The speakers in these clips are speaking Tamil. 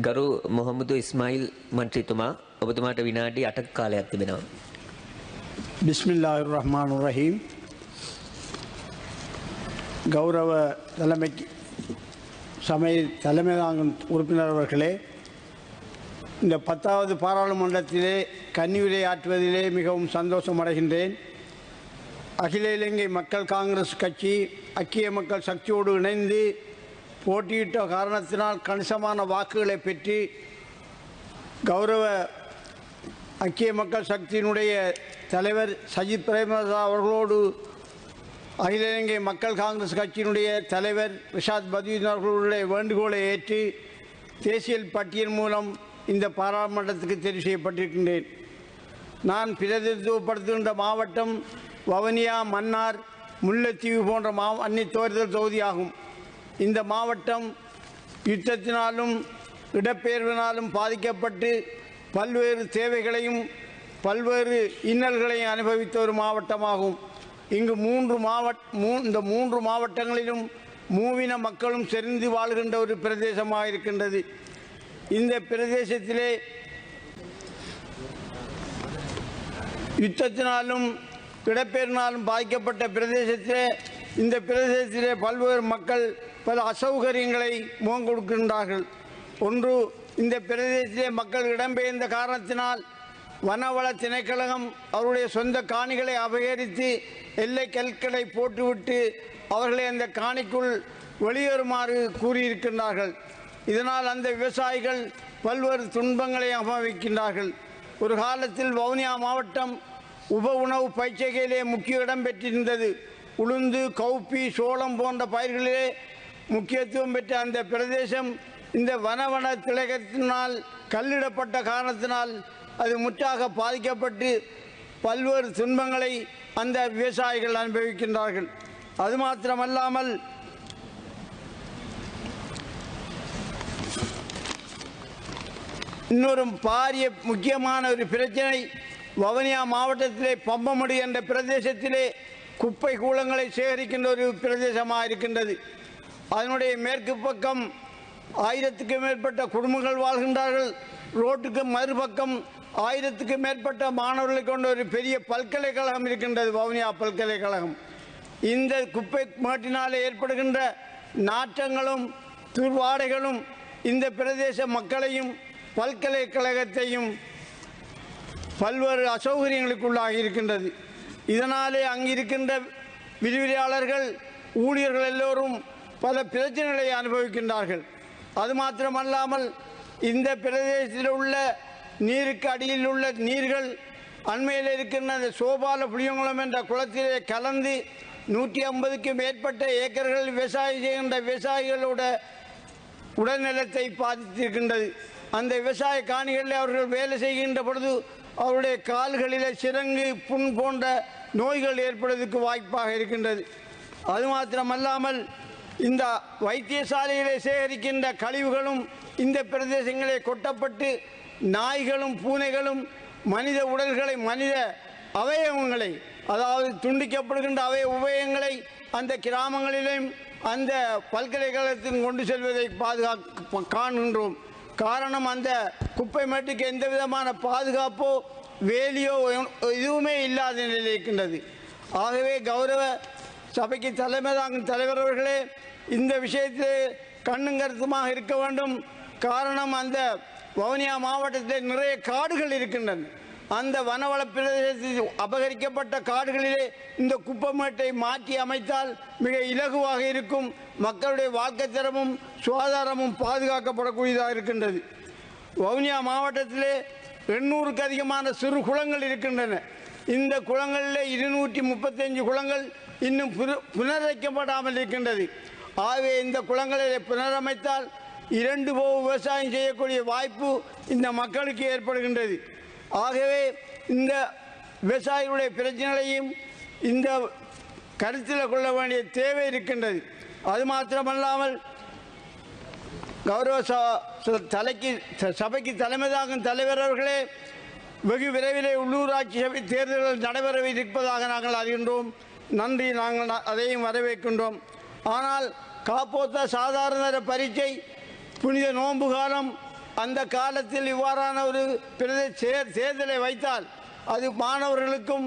ගරු මොහමුදු ඉස්මායිල් මන්ත්‍රීතුමා ඔබතුමාට විනාඩි 8ක කාලයක් තිබෙනවා. பிஸ்மில்லாஹிர் ரஹ்மானுர் ரஹீம். கௌரவ தலைமை தாங்கும் உறுப்பினர் அவர்களே, இந்த 10வது பாராளுமன்றத்திலே கன்னியுரையாற்றுவதிலே மிகவும் சந்தோஷம் அடைகின்றேன். அகில இலங்கை மக்கள் காங்கிரஸ் கட்சி ஐக்கிய மக்கள் சக்தியோடு இணைந்து போட்டியிட்ட காரணத்தினால் கணிசமான வாக்குகளை பெற்று கௌரவ ஐக்கிய மக்கள் சக்தியினுடைய தலைவர் சஜித் பிரேமதாசா அவர்களோடு அகில இலங்கை மக்கள் காங்கிரஸ் கட்சியினுடைய தலைவர் ரிஷாத் பதீன் அவர்களுடைய வேண்டுகோளை ஏற்று தேசிய பட்டியல் மூலம் இந்த பாராளுமன்றத்துக்கு தெரிவு செய்யப்பட்டிருக்கின்றேன். நான் பிரதிநிதித்துவப்படுத்துகின்ற மாவட்டம் வவுனியா, மன்னார், முல்லைத்தீவு போன்ற அன்னி தேர்தல் தொகுதியாகும். இந்த மாவட்டம் யுத்தத்தினாலும் இடப்பெயர்வினாலும் பாதிக்கப்பட்டு பல்வேறு தேவைகளையும் பல்வேறு இன்னல்களையும் அனுபவித்த ஒரு மாவட்டமாகும். இங்கு இந்த மூன்று மாவட்டங்களிலும் மூவின மக்களும் செறிந்து வாழ்கின்ற ஒரு பிரதேசமாக இருக்கின்றது. இந்த பிரதேசத்திலே யுத்தத்தினாலும் இடப்பெயர்வினாலும் பாதிக்கப்பட்ட பிரதேசத்திலே இந்த பிரதேசத்திலே பல்வேறு மக்கள் பல அசௌகரியங்களை முகம் கொடுக்கின்றார்கள். ஒன்று, இந்த பிரதேசத்திலே மக்கள் இடம்பெயர்ந்த காரணத்தினால் வனவள திணைக்களகம் அவருடைய சொந்த காணிகளை அபகரித்து எல்லை கற்களை போட்டுவிட்டு அவர்களை அந்த காணிக்குள் வெளியேறுமாறு கூறியிருக்கின்றார்கள். இதனால் அந்த விவசாயிகள் பல்வேறு துன்பங்களை அனுபவிக்கின்றார்கள். ஒரு காலத்தில் வவுனியா மாவட்டம் உப உணவு பயிற்சிகையிலே முக்கிய இடம் பெற்றிருந்தது. உளுந்து, கௌப்பி, சோளம் போன்ற பயிர்களிலே முக்கியத்துவம் பெற்ற அந்த பிரதேசம் இந்த வனவன திலகத்தினால் கல்லிடப்பட்ட காரணத்தினால் அது முற்றாக பாதிக்கப்பட்டு பல்வேறு துன்பங்களை அந்த விவசாயிகள் அனுபவிக்கின்றார்கள். அது மாத்திரமல்லாமல் இன்னொரு பாரிய முக்கியமான ஒரு பிரச்சனை வவுனியா மாவட்டத்திலே பம்பமடி என்ற பிரதேசத்திலே குப்பை கூலங்களை சேகரிக்கின்ற ஒரு பிரதேசமாக இருக்கின்றது. அதனுடைய மேற்கு பக்கம் 1000க்கும் மேற்பட்ட குடும்பங்கள் வாழ்கின்றார்கள். ரோட்டுக்கு மறுபக்கம் 1000க்கும் மேற்பட்ட மாணவர்களை கொண்ட ஒரு பெரிய பல்கலைக்கழகம் இருக்கின்றது, வவுனியா பல்கலைக்கழகம். இந்த குப்பை மேட்டினாலே ஏற்படுகின்ற நாற்றங்களும் துர்வாடைகளும் இந்த பிரதேச மக்களையும் பல்கலைக்கழகத்தையும் பல்வேறு அசௌகரியங்களுக்குள்ளாகி இருக்கின்றது. இதனாலே அங்கிருக்கின்ற விரிவுரையாளர்கள், ஊழியர்கள் எல்லோரும் பல பிரச்சனைகளை அனுபவிக்கின்றார்கள். அது மாத்திரமல்லாமல் இந்த பிரதேசத்தில் உள்ள நீருக்கு அடியில் உள்ள நீர்கள் அண்மையில் இருக்கின்ற சோபால புளியங்குளம் என்ற குளத்திலே கலந்து 150க்கும் மேற்பட்ட ஏக்கர்கள் விவசாயம் செய்கின்ற விவசாயிகளோட உடல்நலத்தை பாதித்திருக்கின்றது. அந்த விவசாய காணிகளில் அவர்கள் வேலை செய்கின்ற பொழுது அவருடைய கால்களில் சிரங்கு, புண் போன்ற நோய்கள் ஏற்படுவதற்கு வாய்ப்பாக இருக்கின்றது. அது மாத்திரமல்லாமல் இந்த வைத்தியசாலையிலே சேகரிக்கின்ற கழிவுகளும் இந்த பிரதேசங்களே கொட்டப்பட்டு நாய்களும் பூனைகளும் மனித உடல்களை, மனித அவயவங்களை, அதாவது துண்டிக்கப்படுகின்ற உபயங்களை அந்த கிராமங்களிலும் அந்த பல்கலைக்கழகத்தில் கொண்டு செல்வதை காண்கின்றோம். காரணம், அந்த குப்பை மேட்டுக்கு எந்த விதமான பாதுகாப்போ வேலியோ எதுவுமே இல்லாத நிலையில் இருக்கின்றது. ஆகவே கௌரவ சபைக்கு தலைமை தாங்கும் தலைவர் அவர்களே, இந்த விஷயத்தில் கண்ணும் கருத்துமாக இருக்க வேண்டும். காரணம், அந்த வவுனியா மாவட்டத்தில் நிறைய காடுகள் இருக்கின்றன. அந்த வனவள பிரதேசத்தில் அபகரிக்கப்பட்ட காடுகளிலே இந்த குப்பமேட்டை மாற்றி அமைத்தால் மிக இலகுவாக இருக்கும். மக்களுடைய வாழ்க்கை தரமும் சுகாதாரமும் பாதுகாக்கப்படக்கூடியதாக இருக்கின்றது. வவுனியா மாவட்டத்திலே 800க்கு அதிகமான சிறு குளங்கள் இருக்கின்றன. இந்த குளங்களில் 235 குளங்கள் இன்னும் புனரமைக்கப்படாமல் இருக்கின்றது. ஆகவே இந்த குளங்களை புனரமைத்தால் 2 போக விவசாயம் செய்யக்கூடிய வாய்ப்பு இந்த மக்களுக்கு ஏற்படுகின்றது. ஆகவே இந்த விவசாயிகளுடைய பிரச்சனைகளையும் இந்த கருத்தில் கொள்ள வேண்டிய தேவை இருக்கின்றது. அது மாத்திரமல்லாமல் கௌரவ சபைக்கு தலைமை தாங்கும் தலைவர் அவர்களே, வெகு விரைவிலே உள்ளூராட்சி சபை தேர்தல்கள் நடைபெற இருப்பதாக நாங்கள் அறிகின்றோம். நன்றி, நாங்கள் அதையும் வரவேற்கின்றோம். ஆனால் காப்போத்த சாதாரண பரீட்சை, புனித நோன்பு காலம், அந்த காலத்தில் இவ்வாறான ஒரு தேர்தலை வைத்தால் அது மாணவர்களுக்கும்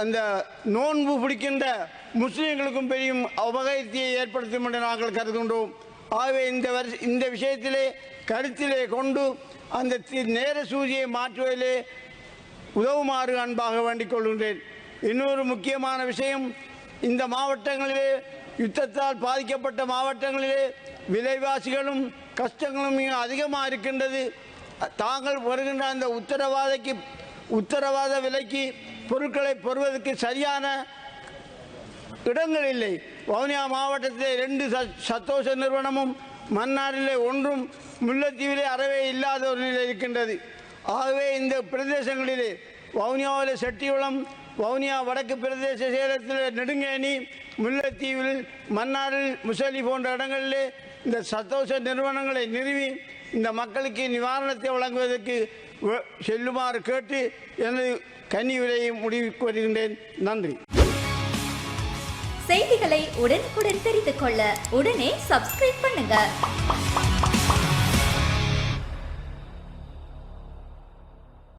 அந்த நோன்பு பிடிக்கின்ற முஸ்லிம்களுக்கும் பெரியும் அபகீர்த்தியை ஏற்படுத்தும் என்று நாங்கள் கருதுகின்றோம். ஆகவே இந்த விஷயத்திலே கருத்திலே கொண்டு அந்த நேர சூதியை மாற்றுவதிலே உதவுமாறு அன்பாக வேண்டிக் கொள்கின்றேன். இன்னொரு முக்கியமான விஷயம், இந்த மாவட்டங்களிலே யுத்தத்தால் பாதிக்கப்பட்ட மாவட்டங்களிலே விலைவாசிகளும் கஷ்டங்களும் மிக அதிகமாக இருக்கின்றது. தாங்கள் வருகின்ற அந்த உத்தரவாத விலைக்கு பொருட்களை பெறுவதற்கு சரியான இடங்கள் இல்லை. வவுனியா மாவட்டத்திலே 2 சத்தோஷ நிறுவனமும் மன்னாரிலே 1, முல்லைத்தீவிலே அறவே இல்லாத ஒரு நிலை இருக்கின்றது. ஆகவே இந்த பிரதேசங்களிலே வவுனியாவிலே செட்டிகுளம், வவுனியா வடக்கு பிரதேச செயலகத்தில் நெடுங்கேணி, முல்லைத்தீவில், மன்னாரில் முசலி போன்ற இடங்களிலே இந்த சத்தோஷ நிறுவனங்களை நிறுவி இந்த மக்களுக்கு நிவாரணத்தை வழங்குவதற்கு செல்லுமாறு கேட்டு எனது கன்னி விலையை முடிவுக்கு வருகின்றேன். நன்றி. செய்திகளை உடனுக்குடன் தெரிந்து கொள்ள உடனே சப்ஸ்கிரைப் பண்ணுங்க.